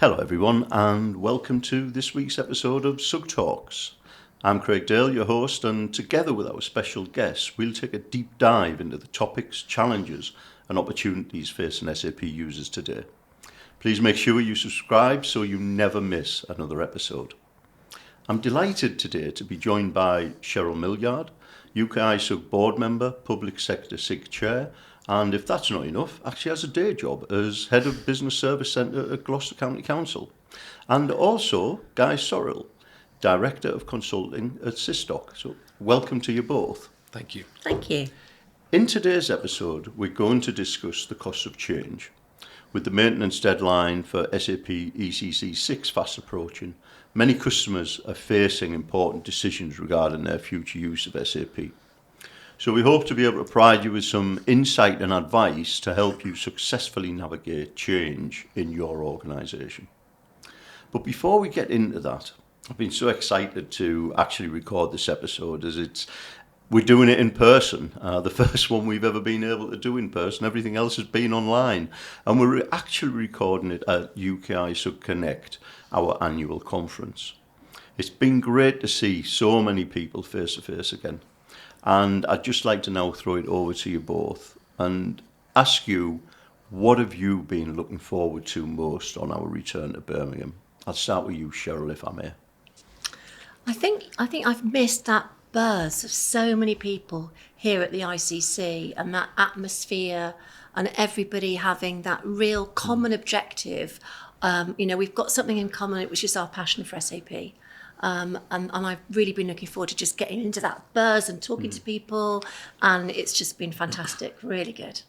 Hello everyone and welcome to this week's episode of SUGTalks. I'm Craig Dale, your host, and together with our special guests we'll take a deep dive into the topics, challenges and opportunities facing SAP users today. Please make sure you subscribe so you never miss another episode. I'm delighted today to be joined by Cheryl Millyard, UKISUG board member, Public Sector SIG chair, and if that's not enough, actually has a day job as Head of Business Service Centre at Gloucester County Council. And also Guy Sorrill, Director of Consulting at Sysdoc. So welcome to you both. Thank you. Thank you. In today's episode, we're going to discuss the cost of change. With the maintenance deadline for SAP ECC 6 fast approaching, many customers are facing important decisions regarding their future use of SAP. So we hope to be able to provide you with some insight and advice to help you successfully navigate change in your organisation. But before we get into that, I've been so excited to actually record this episode as we're doing it in person, the first one we've ever been able to do in person. Everything else has been online. And we're actually recording it at UKISUG Connect, our annual conference. It's been great to see so many people face to face again. And I'd just like to now throw it over to you both and ask you, what have you been looking forward to most on our return to Birmingham? I'll start with you, Cheryl, if I may. I think I've missed that buzz of so many people here at the ICC and that atmosphere and everybody having that real common objective. We've got something in common, which is our passion for SAP. And I've really been looking forward to just getting into that buzz and talking to people, and it's just been fantastic, really good.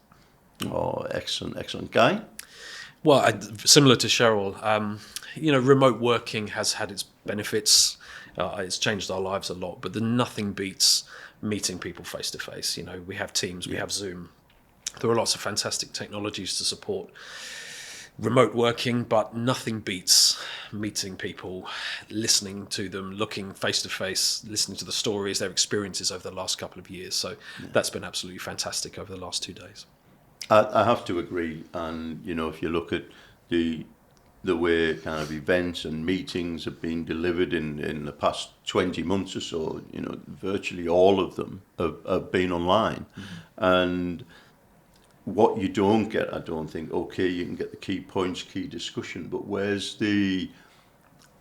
Oh, excellent. Guy? Well, similar to Cheryl, remote working has had its benefits. It's changed our lives a lot, but nothing beats meeting people face to face. We have Teams, we have Zoom. There are lots of fantastic technologies to support remote working, but nothing beats meeting people, listening to them, looking face to face, listening to the stories, their experiences over the last couple of years. So that's been absolutely fantastic over the last 2 days. I have to agree. And, if you look at the way kind of events and meetings have been delivered in the past 20 months or so, virtually all of them have been online. Mm-hmm. And what you don't get, I don't think, okay, you can get the key points, key discussion, but where's the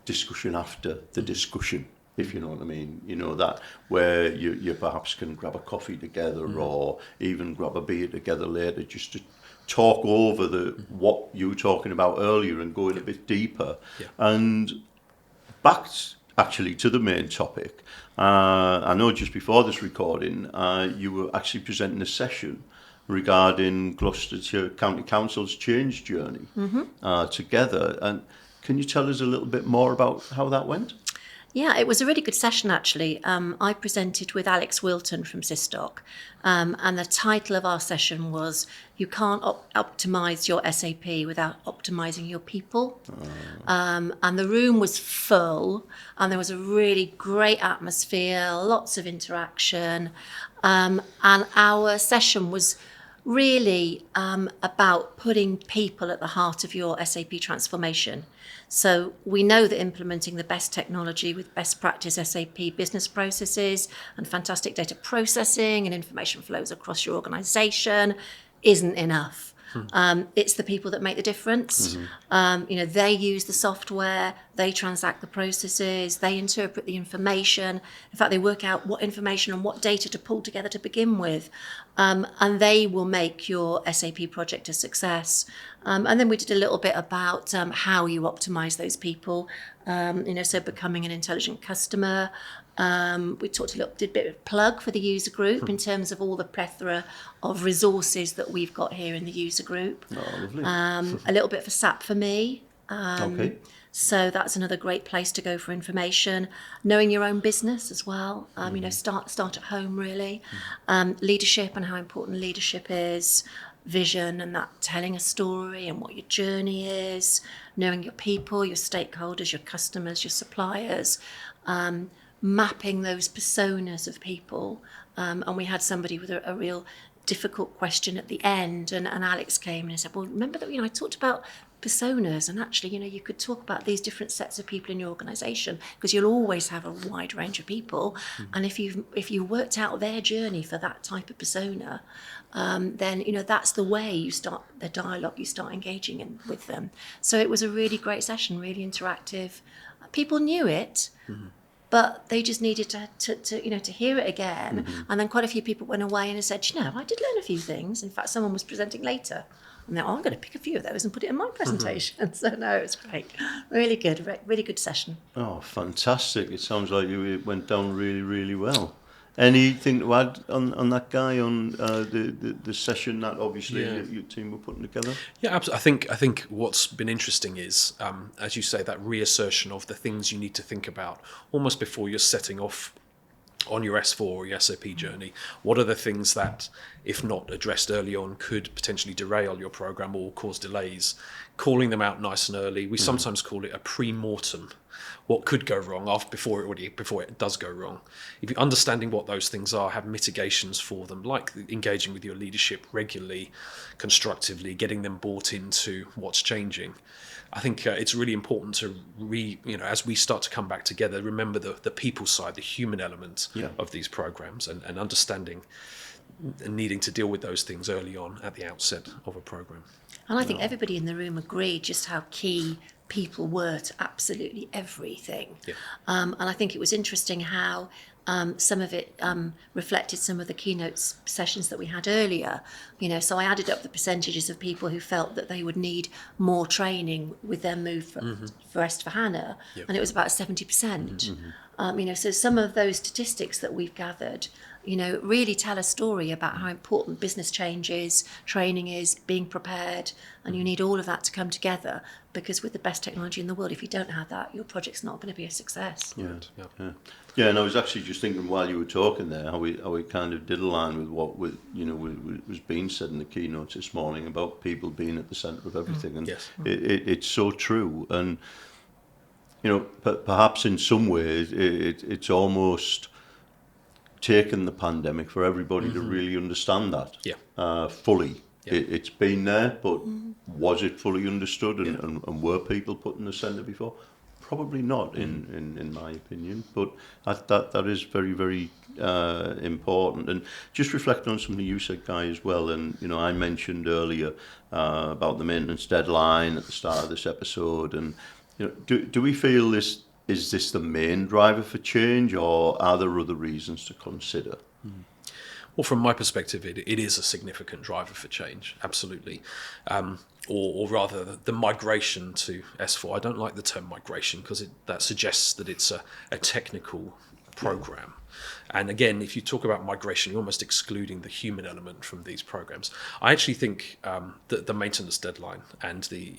discussion after the discussion, if you know what I mean? That where you perhaps can grab a coffee together or even grab a beer together later just to talk over what you were talking about earlier and go in a bit deeper. Yeah. And back actually to the main topic, I know just before this recording, you were actually presenting a session regarding Gloucestershire County Council's change journey together. And can you tell us a little bit more about how that went? Yeah, it was a really good session, actually. I presented with Alex Wilton from Sysdoc, and the title of our session was, You Can't Optimise Your SAP Without Optimising Your People. And the room was full, and there was a really great atmosphere, lots of interaction, and our session was really about putting people at the heart of your SAP transformation. So we know that implementing the best technology with best practice SAP business processes and fantastic data processing and information flows across your organisation isn't enough. It's the people that make the difference. They use the software, they transact the processes, they interpret the information. In fact, they work out what information and what data to pull together to begin with. And they will make your SAP project a success. And then we did a little bit about how you optimize those people. So becoming an intelligent customer. We did a bit of plug for the user group in terms of all the plethora of resources that we've got here in the user group. Oh, lovely. A little bit for SAP for me. Okay. So that's another great place to go for information. Knowing your own business as well. Start at home really. Leadership and how important leadership is. Vision and that telling a story and what your journey is. Knowing your people, your stakeholders, your customers, your suppliers. Mapping those personas of people. And we had somebody with a real difficult question at the end, and Alex came and said, well, remember that I talked about personas, and actually, you could talk about these different sets of people in your organisation, because you'll always have a wide range of people. And if you worked out their journey for that type of persona, then that's the way you start the dialogue, you start engaging with them. So it was a really great session, really interactive. People knew it, but they just needed to hear it again. And then quite a few people went away and said, I did learn a few things. In fact, someone was presenting later, and they're, I'm going to pick a few of those and put it in my presentation. So no, it was great, really good session. Oh, fantastic! It sounds like it went down really, really well. Anything to add on that, Guy, on the session that obviously your team were putting together? Yeah, absolutely. I think what's been interesting is, as you say, that reassertion of the things you need to think about almost before you're setting off on your S4 or your SAP journey. What are the things that, if not addressed early on, could potentially derail your program or cause delays? Calling them out nice and early. We sometimes call it a pre-mortem. What could go wrong before it does go wrong? If you're understanding what those things are, have mitigations for them, like engaging with your leadership regularly, constructively, getting them bought into what's changing. I think it's really important to as we start to come back together, remember the people side, the human element of these programs, and understanding and needing to deal with those things early on at the outset of a program. And I think everybody in the room agreed just how key people were to absolutely everything. Yeah. And I think it was interesting how some of it reflected some of the keynote sessions that we had earlier. So I added up the percentages of people who felt that they would need more training with their move for S4HANA, and it was about 70%. So some of those statistics that we've gathered, really tell a story about how important business change is, training is, being prepared, and you need all of that to come together, because with the best technology in the world, if you don't have that, your project's not going to be a success. Yeah, and I was actually just thinking while you were talking there, how we kind of did align with what was being said in the keynotes this morning about people being at the centre of everything, and it's so true. And perhaps in some ways it's almost taken the pandemic for everybody to really understand that fully. It's been there, but was it fully understood, and were people put in the centre before? Probably not, in my opinion, but that is very, very important. And just reflecting on something you said, Guy, as well, and I mentioned earlier about the maintenance deadline at the start of this episode, and do we feel is this the main driver for change, or are there other reasons to consider? Well, from my perspective, it is a significant driver for change, absolutely. Or rather, the migration to S4. I don't like the term migration because that suggests that it's a technical program. And again, if you talk about migration, you're almost excluding the human element from these programs. I actually think that the maintenance deadline and the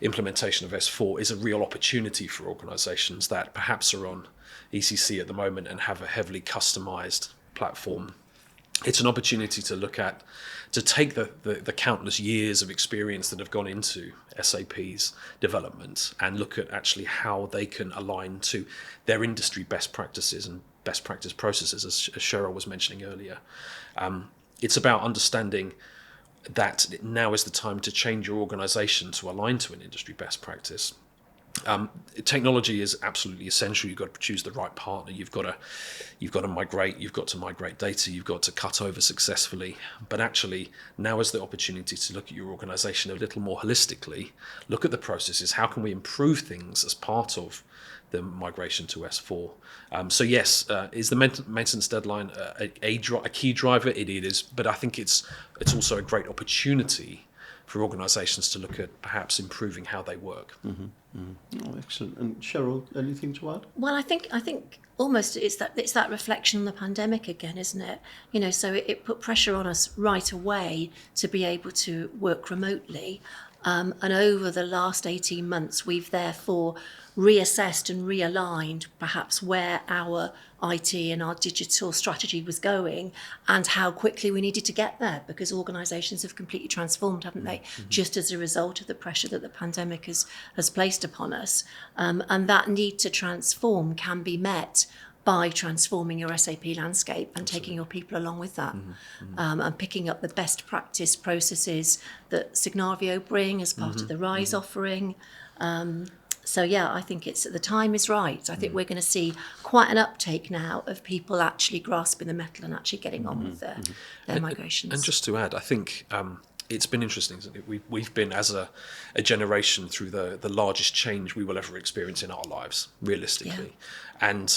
implementation of S4 is a real opportunity for organisations that perhaps are on ECC at the moment and have a heavily customised platform. It's an opportunity to look at, to take the countless years of experience that have gone into SAP's development and look at actually how they can align to their industry best practices and best practice processes, as Cheryl was mentioning earlier. It's about understanding that now is the time to change your organisation to align to an industry best practice. Technology is absolutely essential. You've got to choose the right partner. You've got to migrate. You've got to migrate data. You've got to cut over successfully. But actually, now is the opportunity to look at your organisation a little more holistically. Look at the processes. How can we improve things as part of the migration to S4? So yes, is the maintenance deadline a key driver? It is, but I think it's also a great opportunity for organisations to look at perhaps improving how they work. Oh, excellent. And Cheryl, anything to add? Well, I think almost it's that reflection on the pandemic again, isn't it? So it put pressure on us right away to be able to work remotely. And over the last 18 months, we've therefore reassessed and realigned perhaps where our IT and our digital strategy was going and how quickly we needed to get there, because organisations have completely transformed, haven't they, just as a result of the pressure that the pandemic has placed upon us. And that need to transform can be met by transforming your SAP landscape and taking your people along with that, and picking up the best practice processes that Signavio bring as part of the RISE offering. So yeah, I think the time is right. I think we're going to see quite an uptake now of people actually grasping the metal and actually getting on with their migrations. And just to add, I think it's been interesting, isn't it? We've been, as a generation, through the largest change we will ever experience in our lives, realistically. And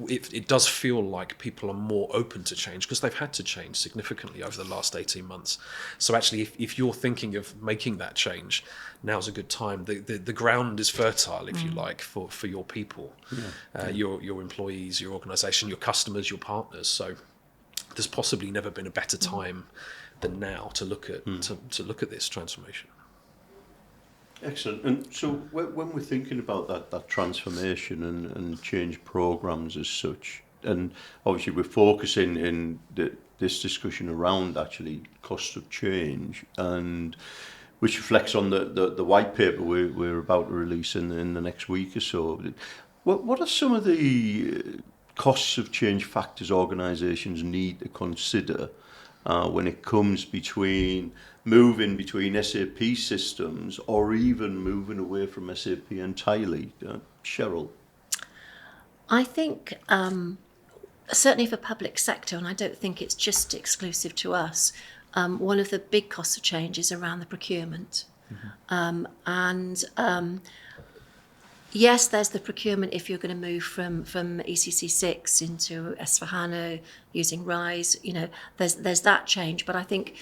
it does feel like people are more open to change because they've had to change significantly over the last 18 months. So actually, if you're thinking of making that change, now's a good time. The ground is fertile, if you like, for your people, your employees, your organisation, your customers, your partners. So there's possibly never been a better time than now to look at to look at this transformation. Excellent. And so when we're thinking about that transformation and change programs as such, and obviously we're focusing in this discussion around actually cost of change, and which reflects on the white paper we're about to release in the next week or so. What are some of the costs of change factors organisations need to consider when it comes moving between SAP systems or even moving away from SAP entirely? Cheryl? I think certainly for public sector, and I don't think it's just exclusive to us, one of the big costs of change is around the procurement. Yes, there's the procurement if you're going to move from ECC 6 into S/4HANA using RISE. There's that change. But I think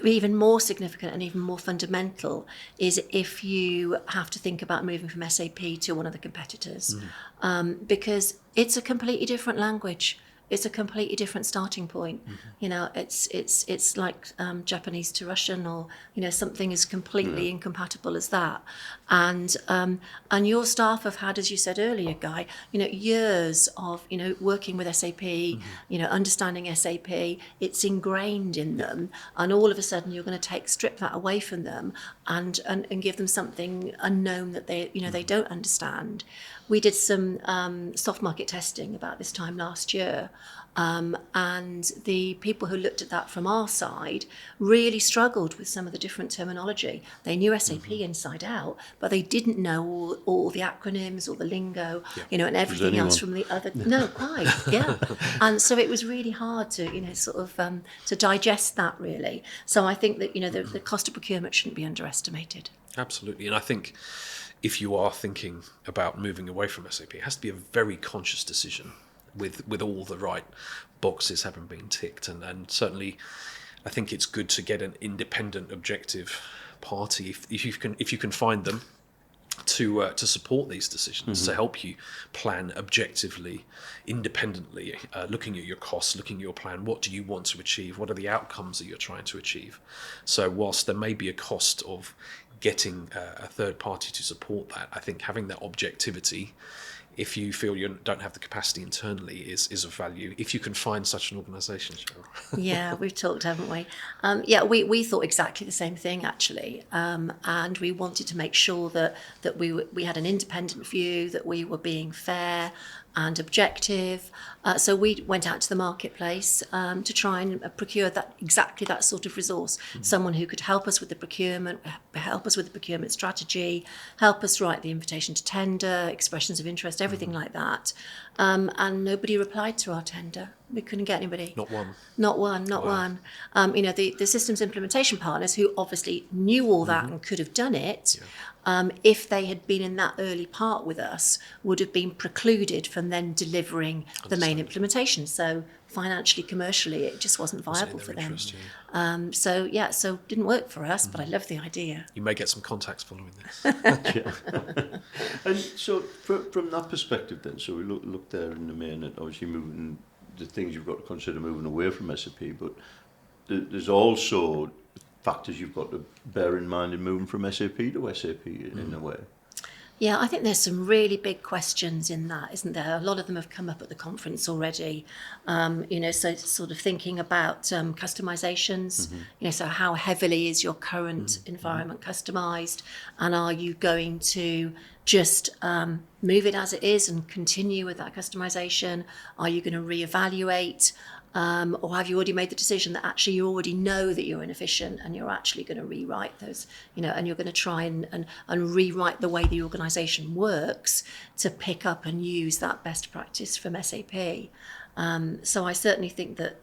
even more significant and even more fundamental is if you have to think about moving from SAP to one of the competitors, because it's a completely different language. It's a completely different starting point. It's like Japanese to Russian, or something as completely incompatible as that. And your staff have had, as you said earlier, Guy, years of working with SAP, understanding SAP. It's ingrained in them, and all of a sudden you're going to strip that away from them and give them something unknown that they don't understand. We did some soft market testing about this time last year, and the people who looked at that from our side really struggled with some of the different terminology. They knew SAP inside out, but they didn't know all the acronyms or the lingo, and everything else from the other. No, quite, yeah. And so it was really hard to, to digest that really. So I think that the cost of procurement shouldn't be underestimated. Absolutely, and I think if you are thinking about moving away from SAP, it has to be a very conscious decision with all the right boxes having been ticked. And certainly I think it's good to get an independent, objective party if you can find them to support these decisions, to help you plan objectively, independently, looking at your costs, looking at your plan. What do you want to achieve? What are the outcomes that you're trying to achieve? So whilst there may be a cost of getting a third party to support that, I think having that objectivity, if you feel you don't have the capacity internally, is of value if you can find such an organisation, Cheryl. Yeah, we've talked, haven't we? We thought exactly the same thing actually, and we wanted to make sure that we had an independent view, that we were being fair and objective. So we went out to the marketplace to try and procure exactly that sort of resource, someone who could help us with the procurement, help us with the procurement strategy, help us write the invitation to tender, expressions of interest, everything like that. And nobody replied to our tender. We couldn't get anybody. Not one. Not one. The systems implementation partners, who obviously knew all that and could have done it, if they had been in that early part with us, would have been precluded from then delivering the main implementation. So financially, commercially, it just wasn't viable for them. So it didn't work for us, but I love the idea. You may get some contacts following this. And so from that perspective then, so we look there in the main at obviously moving the things you've got to consider moving away from SAP, but there's also factors you've got to bear in mind in moving from SAP to SAP in a way. Yeah, I think there's some really big questions in that, isn't there? A lot of them have come up at the conference already. So sort of thinking about customizations, so how heavily is your current environment customized, and are you going to just move it as it is and continue with that customization? Are you going to reevaluate? Or have you already made the decision that actually you already know that you're inefficient and you're actually going to rewrite those, and you're going to try and rewrite the way the organisation works to pick up and use that best practice from SAP? So I certainly think that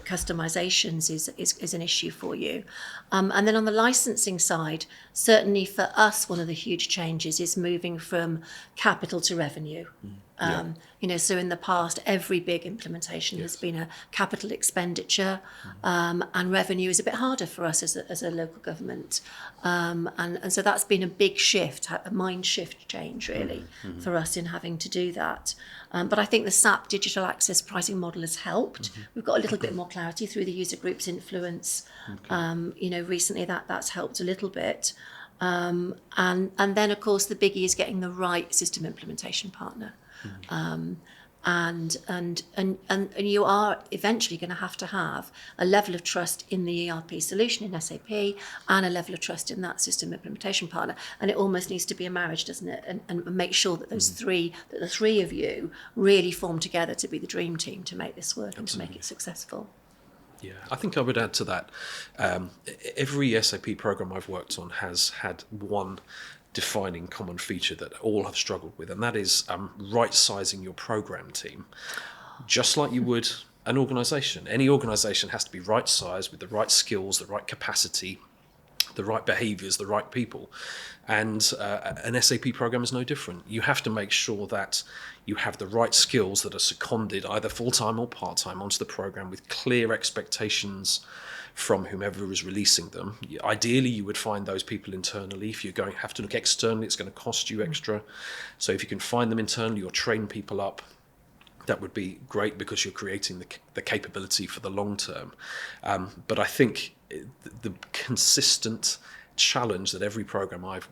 customizations is an issue for you. And then on the licensing side, certainly for us, one of the huge changes is moving from capital to revenue. So in the past, every big implementation has been a capital expenditure, and revenue is a bit harder for us as a local government. And so that's been a big shift, a mind shift change, really, for us in having to do that. But I think the SAP digital access pricing model has helped. We've got a little bit more clarity through the user group's influence. Recently that's helped a little bit. And then, of course, the biggie is getting the right system implementation partner. And you are eventually going to have a level of trust in the ERP solution in SAP and a level of trust in that system implementation partner. And it almost needs to be a marriage, doesn't it? And make sure that the three of you really form together to be the dream team to make this work and to make it successful. Yeah, I think I would add to that. Every SAP program I've worked on has had one defining common feature that all have struggled with, and that is right-sizing your program team, just like you would an organisation. Any organisation has to be right-sized with the right skills, the right capacity, the right behaviours, the right people. And an SAP program is no different. You have to make sure that you have the right skills that are seconded either full-time or part-time onto the program with clear expectations from whomever is releasing them. Ideally, you would find those people internally. If you're going to have to look externally, it's going to cost you extra. So if you can find them internally or train people up, that would be great because you're creating the capability for the long term. But I think the consistent challenge that every program I've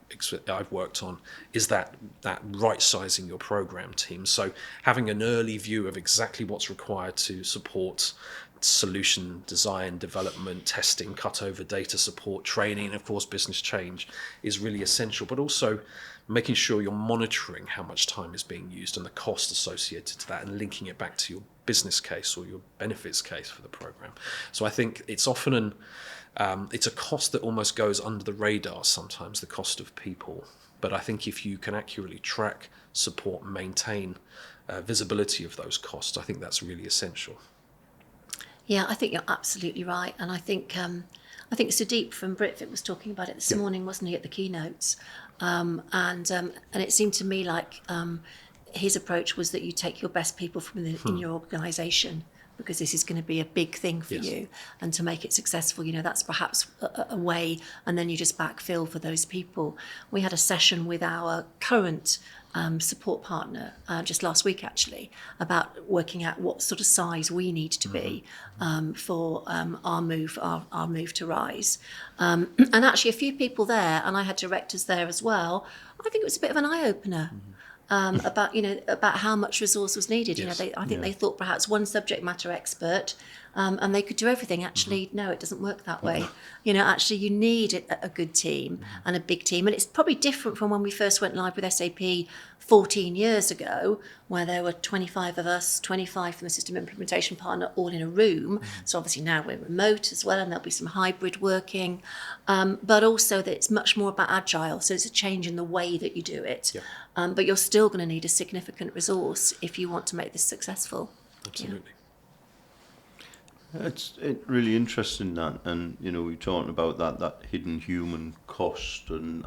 worked on is that right sizing your program team. So having an early view of exactly what's required to support solution design, development, testing, cutover, data support, training, and of course business change is really essential, but also making sure you're monitoring how much time is being used and the cost associated to that and linking it back to your business case or your benefits case for the program. So I think it's often it's a cost that almost goes under the radar sometimes, the cost of people. But I think if you can accurately track, support, and maintain visibility of those costs, I think that's really essential. Yeah, I think you're absolutely right. And I think Sudeep from Britfit was talking about it this morning, wasn't he, at the keynotes? And it seemed to me like his approach was that you take your best people from in your organisation, because this is going to be a big thing for you, and to make it successful, that's perhaps a way, and then you just backfill for those people. We had a session with our current support partner just last week, actually, about working out what sort of size we need to be for our move to RISE. And actually, a few people there, and I had directors there as well. I think it was a bit of an eye-opener. About how much resource was needed. I think they thought perhaps one subject matter expert, and they could do everything. Actually, no, it doesn't work that way. Actually, you need a good team and a big team, and it's probably different from when we first went live with SAP 14 years ago, where there were 25 of us, 25 from the system implementation partner, all in a room. So obviously now we're remote as well, and there'll be some hybrid working, but also that it's much more about agile. So it's a change in the way that you do it. But you're still going to need a significant resource if you want to make this successful. Absolutely. It's really interesting that, and we're talking about that hidden human cost, and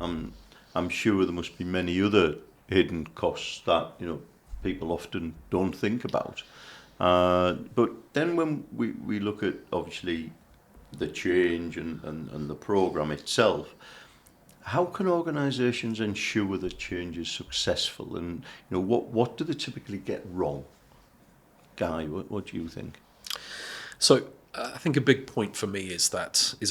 I'm sure there must be many other hidden costs that people often don't think about. But then when we look at obviously the change and the program itself, how can organisations ensure the change is successful, and what do they typically get wrong? Guy, what do you think? So I think a big point for me is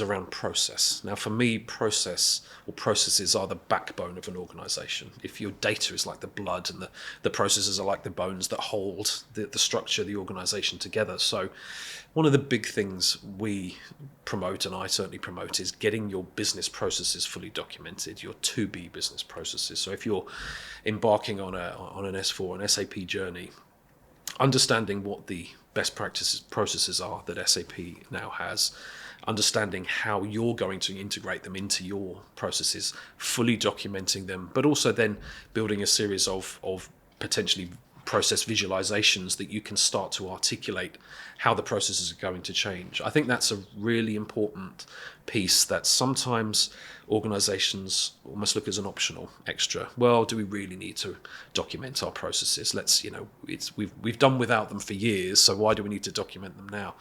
around process. Now, for me, processes are the backbone of an organisation. If your data is like the blood and the processes are like the bones that hold the structure of the organisation together. So one of the big things we promote, and I certainly promote, is getting your business processes fully documented, your to-be business processes. So if you're embarking on an S4, an SAP journey, understanding what the best practices processes are that SAP now has, understanding how you're going to integrate them into your processes, fully documenting them, but also then building a series of potentially process visualizations that you can start to articulate how the processes are going to change. I think that's a really important piece that sometimes organizations almost look as an optional extra. Well, do we really need to document our processes? We've done without them for years, so why do we need to document them now?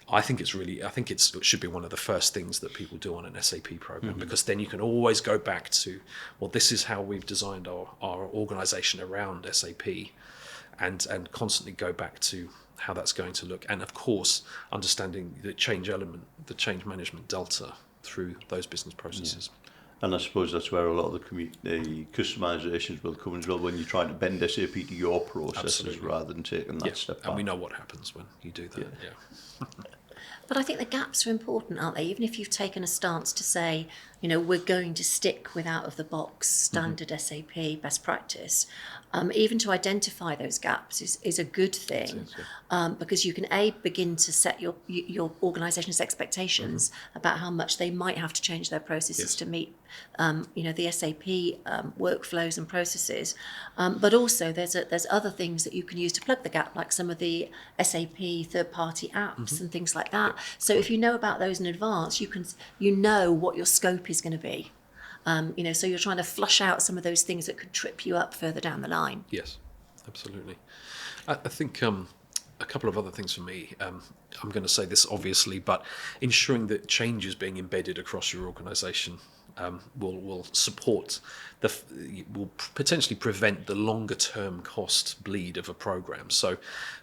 I think it should be one of the first things that people do on an SAP program, because then you can always go back to, well, this is how we've designed our organization around SAP, and constantly go back to how that's going to look. And of course, understanding the change element, the change management delta through those business processes. Yeah. And I suppose that's where a lot of the customizations will come as well, when you're trying to bend SAP to your processes. Absolutely. Rather than taking that step back. And we know what happens when you do that. Yeah. But I think the gaps are important, aren't they? Even if you've taken a stance to say, we're going to stick with out-of-the-box standard SAP best practice, even to identify those gaps is a good thing, because you can begin to set your organisation's expectations about how much they might have to change their processes to meet the SAP workflows and processes, but also there's other things that you can use to plug the gap, like some of the SAP third-party apps and things like that. So if you know about those in advance, you know what your scope is going to be. So you're trying to flush out some of those things that could trip you up further down the line. Yes, absolutely. I think a couple of other things for me. I'm going to say this obviously, but ensuring that change is being embedded across your organisation will support will potentially prevent the longer term cost bleed of a program. So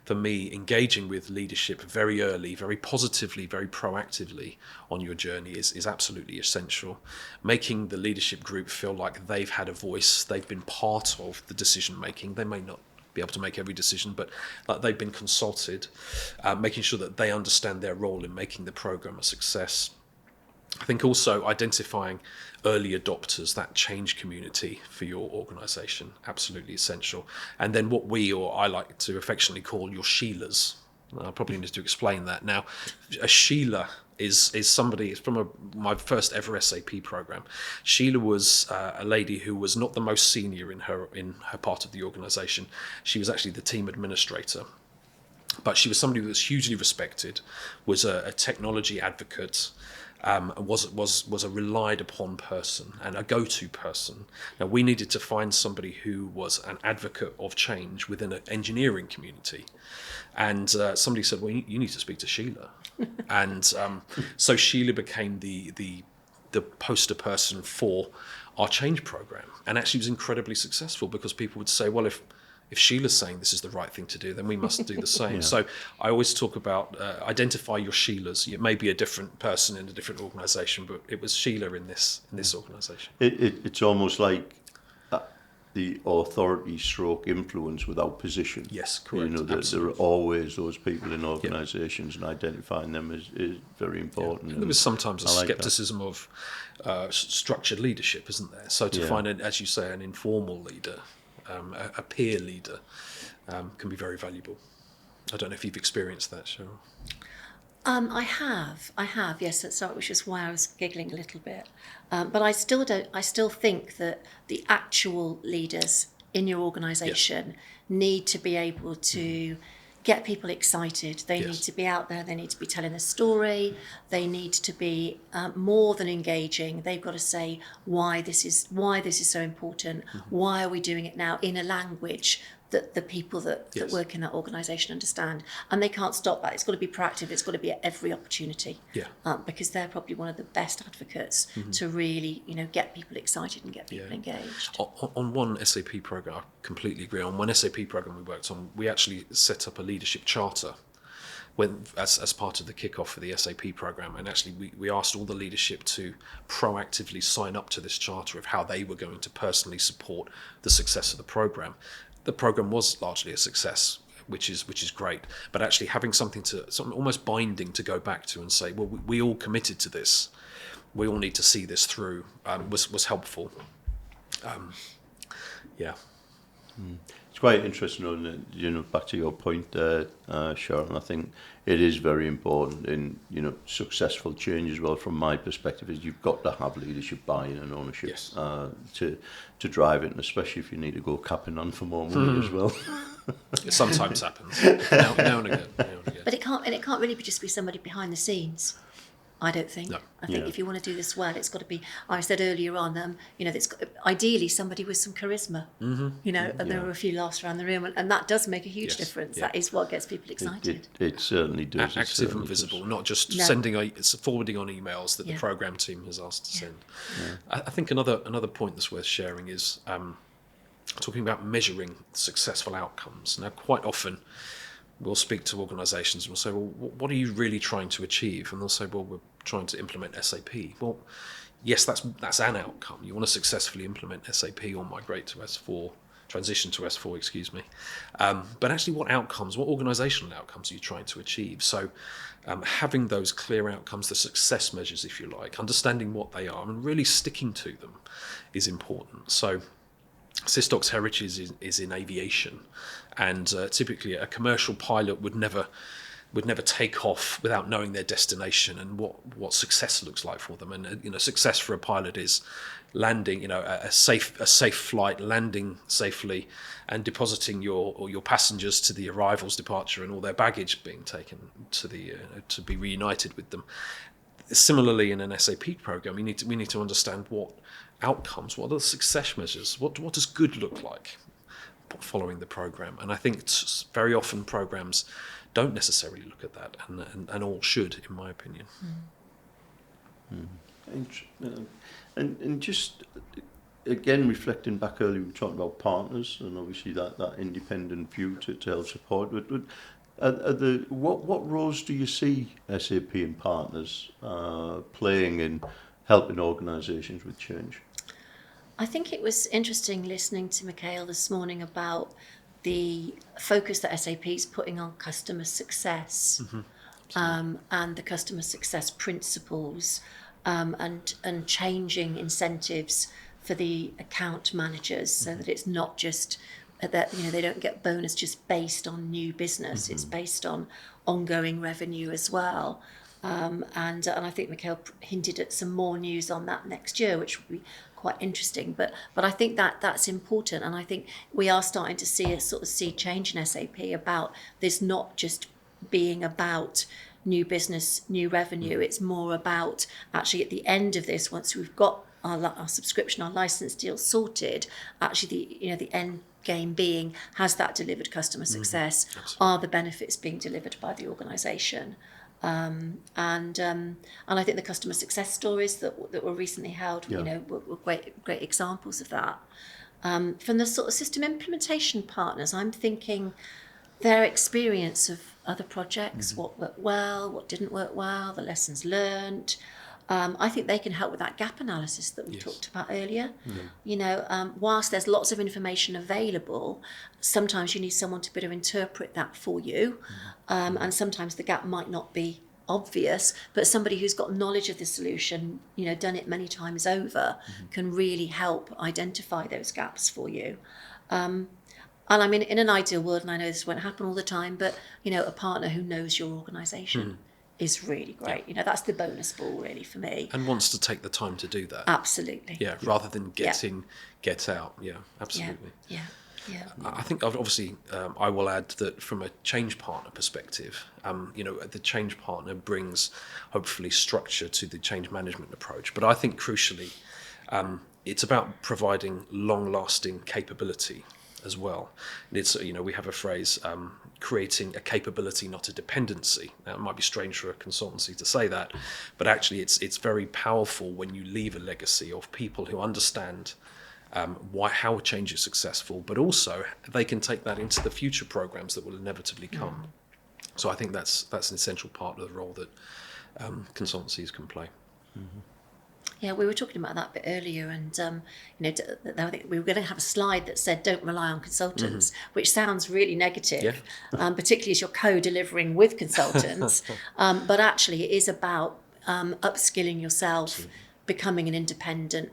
for me, engaging with leadership very early, very positively, very proactively on your journey is absolutely essential. Making the leadership group feel like they've had a voice, they've been part of the decision making. They may not be able to make every decision, but they've been consulted, making sure that they understand their role in making the program a success. I think also identifying early adopters, that change community for your organisation, absolutely essential. And then what I like to affectionately call your Sheilas. I probably need to explain that now. A Sheila is somebody, it's from my first ever SAP program. Sheila was a lady who was not the most senior in her part of the organisation. She was actually the team administrator. But she was somebody who was hugely respected, was a technology advocate, was a relied upon person and a go-to person. Now we needed to find somebody who was an advocate of change within an engineering community, and somebody said, well, you need to speak to Sheila. And so Sheila became the poster person for our change program, and actually was incredibly successful, because people would say, well, if Sheila's saying this is the right thing to do, then we must do the same. So I always talk about identify your Sheilas. It may be a different person in a different organisation, but it was Sheila in this organisation. It's almost like the authority stroke influence without position. Yes, correct. There are always those people in organisations, and identifying them is very important. Yeah. There was sometimes a scepticism of structured leadership, isn't there? So to find, as you say, an informal leader, a peer leader, can be very valuable. I don't know if you've experienced that, Cheryl. I have, yes. Which is why I was giggling a little bit. But I still think that the actual leaders in your organisation need to be able to get people excited. They need to be out there. They need to be telling a story. They need to be more than engaging. They've got to say why this is so important. Why are we doing it now in a language that the people that work in that organisation understand? And they can't stop that. It's got to be proactive. It's got to be at every opportunity. Because they're probably one of the best advocates to really, get people excited and get people engaged. On one SAP program, I completely agree. On one SAP program we worked on, we actually set up a leadership charter. as part of the kickoff for the SAP program, and actually we asked all the leadership to proactively sign up to this charter of how they were going to personally support the success of the program. The program was largely a success, which is great. But actually having something almost binding to go back to and say, well, we all committed to this. We all need to see this through. Was helpful. Yeah. It's quite interesting, isn't it? Back to your point there, Cheryl, I think it is very important in, successful change as well, from my perspective, is you've got to have leadership buy-in and ownership. Yes. To drive it, and especially if you need to go capping on for more money as well. It sometimes happens, now and again. But it can't really just be somebody behind the scenes, I don't think. No. I think if you want to do this well, it's got to be, I said earlier on, it's ideally somebody with some charisma, and there are a few laughs around the room, and that does make a huge difference. Yeah. That is what gets people excited. It certainly does. Active and visible, not just forwarding on emails that the program team has asked to send. Yeah. I think another point that's worth sharing is talking about measuring successful outcomes. Now, quite often, we'll speak to organisations and we'll say, well, what are you really trying to achieve? And they'll say, well, we're trying to implement SAP. Well, yes, that's an outcome. You want to successfully implement SAP or migrate to S4, transition to S4, excuse me. But actually, what organisational outcomes are you trying to achieve? So having those clear outcomes, the success measures, if you like, understanding what they are and really sticking to them is important. So Sysdoc's heritage is in aviation, and typically a commercial pilot would never take off without knowing their destination and what success looks like for them. And success for a pilot is landing, a safe flight, landing safely, and depositing your passengers to the arrivals departure and all their baggage being taken to to be reunited with them. Similarly, in an SAP program, we need to understand what outcomes, what are the success measures, what does good look like following the program. And I think very often programs don't necessarily look at that, and all should, in my opinion. And just again, reflecting back earlier, we were talking about partners and obviously that independent view to help support. But what roles do you see SAP and partners playing in helping organisations with change? I think it was interesting listening to Mikhail this morning about the focus that SAP is putting on customer success, and the customer success principles, and changing incentives for the account managers so that it's not just that they don't get bonus just based on new business. It's based on ongoing revenue as well. And I think Mikhail hinted at some more news on that next year, which would be quite interesting. But I think that's important, and I think we are starting to see a sort of sea change in SAP about this not just being about new business, new revenue. It's more about actually at the end of this, once we've got our subscription, our license deal sorted, actually the end game being, has that delivered customer success? Are the benefits being delivered by the organisation? And I think the customer success stories that were recently held, were great examples of that. From the sort of system implementation partners, I'm thinking their experience of other projects, what worked well, what didn't work well, the lessons learned. I think they can help with that gap analysis that we talked about earlier. Whilst there's lots of information available, sometimes you need someone to better interpret that for you, and sometimes the gap might not be obvious, but somebody who's got knowledge of the solution, done it many times over, can really help identify those gaps for you. And I mean, in an ideal world, and I know this won't happen all the time, but a partner who knows your organisation is really great. That's the bonus ball really for me. And wants to take the time to do that. Absolutely. Yeah, rather than get out. Yeah, absolutely. Yeah. I think obviously I will add that from a change partner perspective, the change partner brings hopefully structure to the change management approach. But I think crucially, it's about providing long-lasting capability as well. It's we have a phrase, creating a capability, not a dependency. Now, it might be strange for a consultancy to say that, but actually it's very powerful when you leave a legacy of people who understand how change is successful, but also they can take that into the future programs that will inevitably come. So I think that's an essential part of the role that consultancies can play. Yeah, we were talking about that a bit earlier, and I think we were going to have a slide that said "Don't rely on consultants," which sounds really negative, particularly as you're co-delivering with consultants. But actually, it is about upskilling yourself, becoming an independent.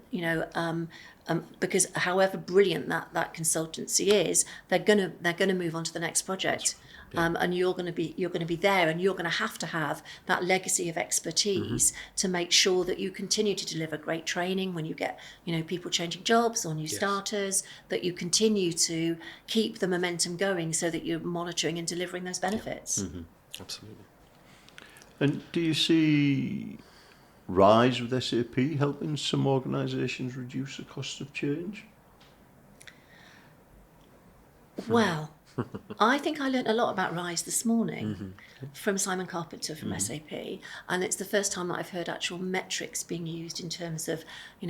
Because however brilliant that consultancy is, they're gonna move on to the next project. And you're going to be there, and you're going to have that legacy of expertise to make sure that you continue to deliver great training when you get people changing jobs or new starters, that you continue to keep the momentum going so that you're monitoring and delivering those benefits. Absolutely. And do you see RISE with SAP helping some organisations reduce the cost of change? Well, I think I learned a lot about RISE this morning from Simon Carpenter from SAP, and it's the first time that I've heard actual metrics being used in terms of,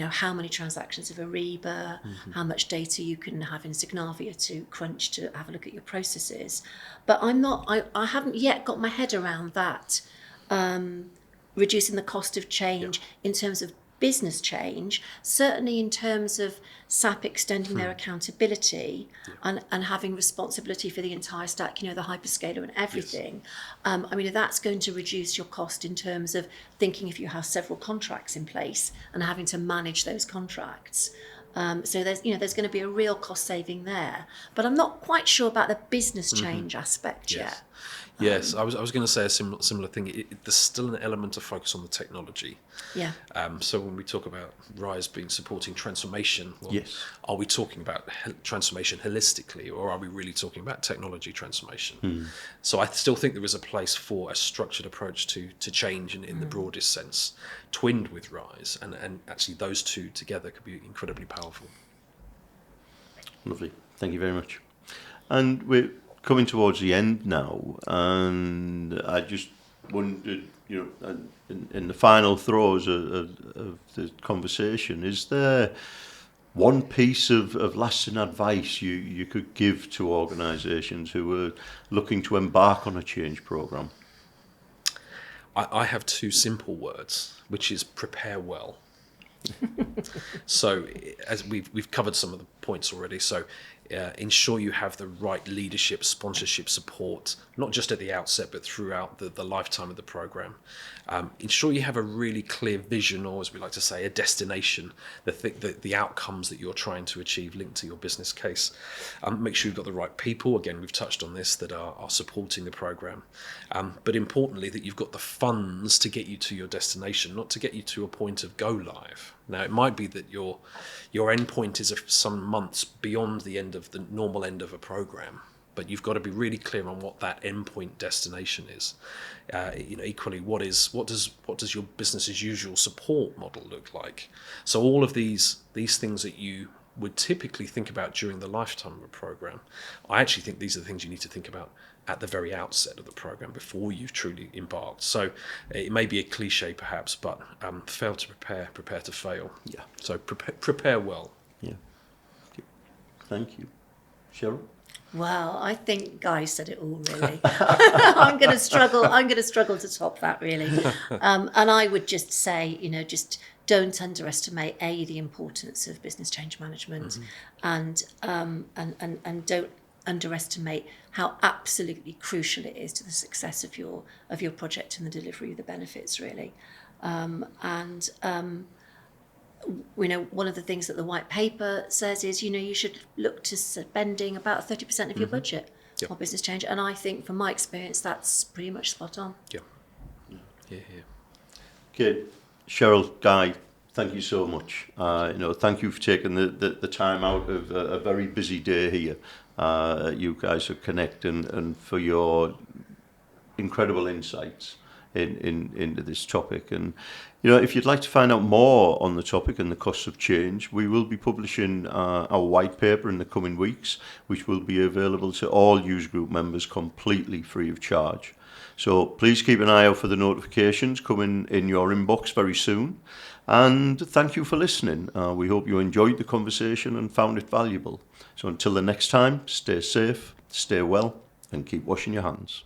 how many transactions of Ariba, how much data you can have in Signavia to crunch to have a look at your processes. But I haven't yet got my head around that, reducing the cost of change in terms of business change, certainly in terms of SAP extending their accountability and having responsibility for the entire stack, the hyperscaler and everything. If that's going to reduce your cost in terms of thinking if you have several contracts in place and having to manage those contracts. So there's going to be a real cost saving there, but I'm not quite sure about the business change aspect yet. Yes, I was going to say a similar thing. There's still an element of focus on the technology. Yeah. So when we talk about RISE being supporting transformation, are we talking about transformation holistically, or are we really talking about technology transformation? So I still think there is a place for a structured approach to change in the broadest sense, twinned with RISE, and actually those two together could be incredibly powerful. Lovely. Thank you very much. And we're coming towards the end now, and I just wondered, in the final throes of the conversation, is there one piece of lasting advice you could give to organisations who are looking to embark on a change programme? I have two simple words, which is prepare well. So as we've covered some of the points already, so ensure you have the right leadership, sponsorship support, not just at the outset, but throughout the lifetime of the program. Ensure you have a really clear vision, or as we like to say, a destination, the outcomes that you're trying to achieve linked to your business case. Make sure you've got the right people, again, we've touched on this, that are supporting the program. But importantly, that you've got the funds to get you to your destination, not to get you to a point of go live. Now, it might be that your end point is some months beyond the normal end of a program, but you've got to be really clear on what that endpoint destination is. Equally, what does your business as usual support model look like? So all of these things that you would typically think about during the lifetime of a program, I actually think these are the things you need to think about at the very outset of the program before you've truly embarked. So it may be a cliche perhaps, but fail to prepare to fail. Yeah. So prepare well. Yeah. Thank you. Cheryl? Well, I think Guy said it all, really. I'm going to struggle to top that, really. And I would just say, just don't underestimate the importance of business change management, and don't underestimate how absolutely crucial it is to the success of your project and the delivery of the benefits, really. One of the things that the white paper says is, you should look to spending about 30% of your budget on business change. And I think, from my experience, that's pretty much spot on. Yeah. Okay, Cheryl, Guy, thank you so much. Thank you for taking the time out of a very busy day here. You guys are connecting, and for your incredible insights into this topic. And if you'd like to find out more on the topic and the costs of change, we will be publishing our white paper in the coming weeks, which will be available to all user group members completely free of charge. So please keep an eye out for the notifications coming in your inbox very soon. And thank you for listening. We hope you enjoyed the conversation and found it valuable. So until the next time, stay safe, stay well, and keep washing your hands.